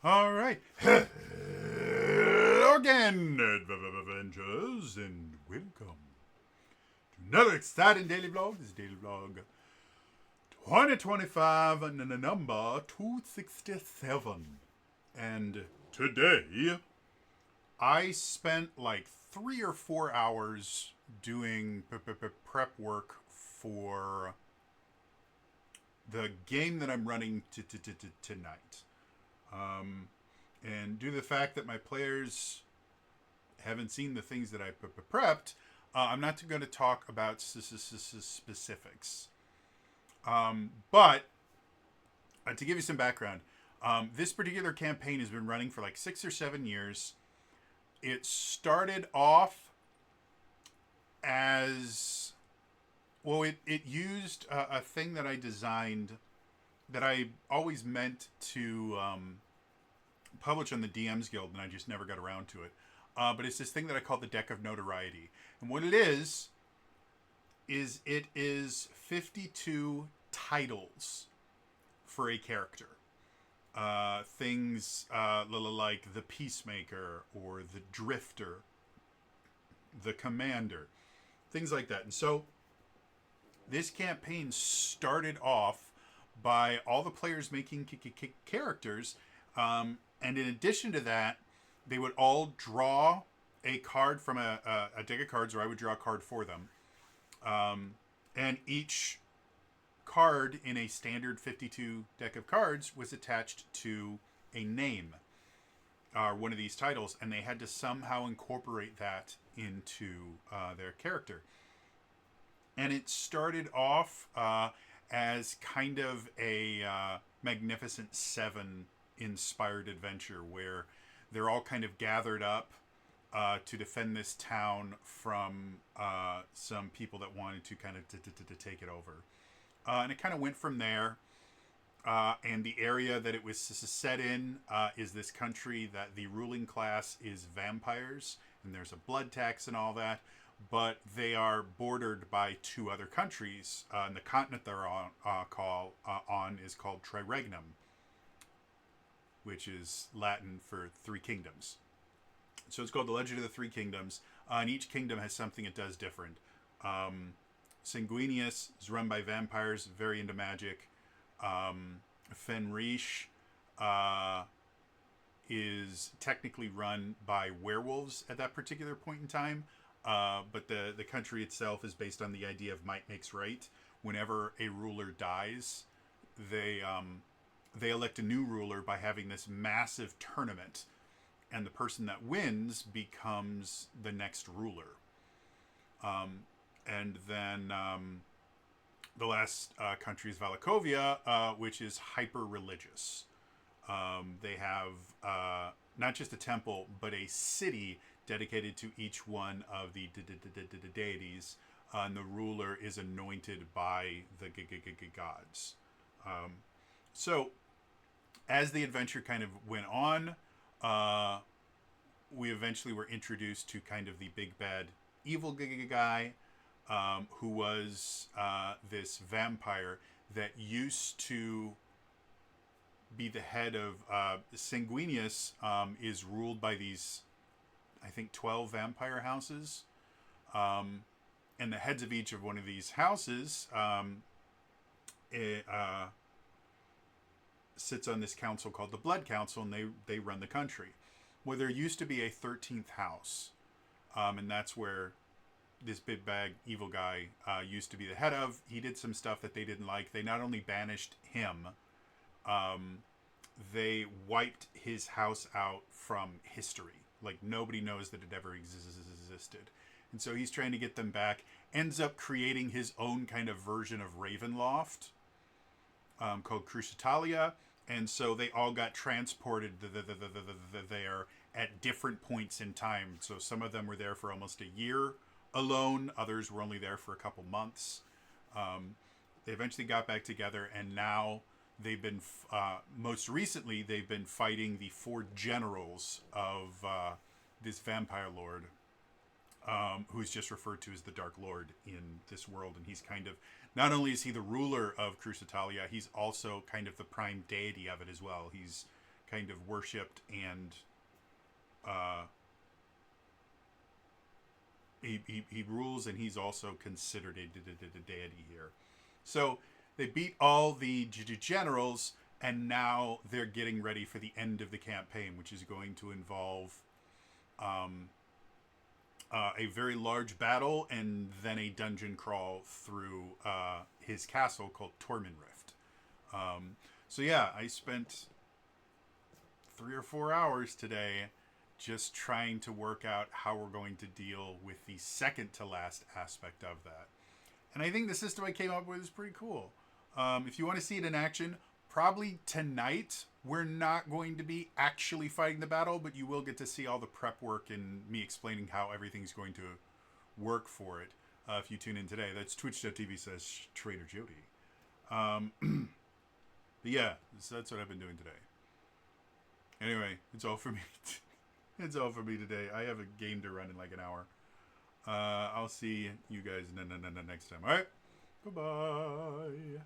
All right. Hello again, Avengers, and welcome to another exciting daily vlog. This is Daily Vlog 2025 and the number 267. And today, I spent like 3 or 4 hours doing prep work for the game that I'm running tonight. Um, and due to the fact that my players haven't seen the things that I prepped, I'm not going to talk about specifics. But to give you some background, this particular campaign has been running for like 6 or 7 years. It started off as well, it used a thing that I designed that I always meant to publish on the DMs Guild, and I just never got around to it. But it's this thing that I call the Deck of Notoriety. And what it it is 52 titles for a character. Things like the Peacemaker or the Drifter, the Commander, things like that. And so this campaign started off by all the players making characters, and in addition to that, they would all draw a card from a deck of cards, or I would draw a card for them. And each card in a standard 52 deck of cards was attached to a name, or one of these titles, and they had to somehow incorporate that into their character. And it started off as kind of a Magnificent Seven inspired adventure where they're all kind of gathered up to defend this town from some people that wanted to kind of to take it over. And it kind of went from there. And the area that it was set in is this country that the ruling class is vampires, and there's a blood tax and all that. But they are bordered by two other countries, and the continent they're on is called Triregnum, which is Latin for Three Kingdoms. So it's called the Legend of the Three Kingdoms, and each kingdom has something it does different. Sanguinius is run by vampires, very into magic. Fenrish is technically run by werewolves at that particular point in time. But the country itself is based on the idea of might makes right. Whenever a ruler dies, they elect a new ruler by having this massive tournament, and the person that wins becomes the next ruler. And then the last country is Valakovia, which is hyper religious. They have not just a temple, but a city dedicated to each one of the deities, and the ruler is anointed by the gods. So, as the adventure kind of went on, we eventually were introduced to kind of the big bad evil guy, who was this vampire that used to be the head of Sanguinius. Is ruled by these, I think, 12 vampire houses. And the heads of each of one of these houses sits on this council called the Blood Council, and they run the country. Well, there used to be a 13th house, and that's where this big bag evil guy used to be the head of. He did some stuff that they didn't like. They not only banished him, they wiped his house out from history. Like, nobody knows that it ever existed. And so he's trying to get them back. Ends up creating his own kind of version of Ravenloft, called Crucitalia. And so they all got transported there at different points in time. So some of them were there for almost a year alone. Others were only there for a couple months. They eventually got back together, and now they've been most recently they've been fighting the four generals of this vampire lord, who's just referred to as the Dark Lord in this world. And he's kind of, not only is he the ruler of Crucitalia, he's also kind of the prime deity of it as well. He's kind of worshipped, and uh, he rules, and he's also considered a deity here. So they beat all the generals, and now they're getting ready for the end of the campaign, which is going to involve um, a very large battle and then a dungeon crawl through his castle called Tormund Rift. So yeah, I spent 3 or 4 hours today just trying to work out how we're going to deal with the second to last aspect of that. And I think the system I came up with is pretty cool. If you want to see it in action, probably tonight we're not going to be actually fighting the battle, but you will get to see all the prep work and me explaining how everything's going to work for it. If you tune in today, that's twitch.tv/Trader Jody. But yeah, that's what I've been doing today. Anyway, it's all for me. It's all for me today. I have a game to run in like an hour. I'll see you guys next time. All right. Goodbye.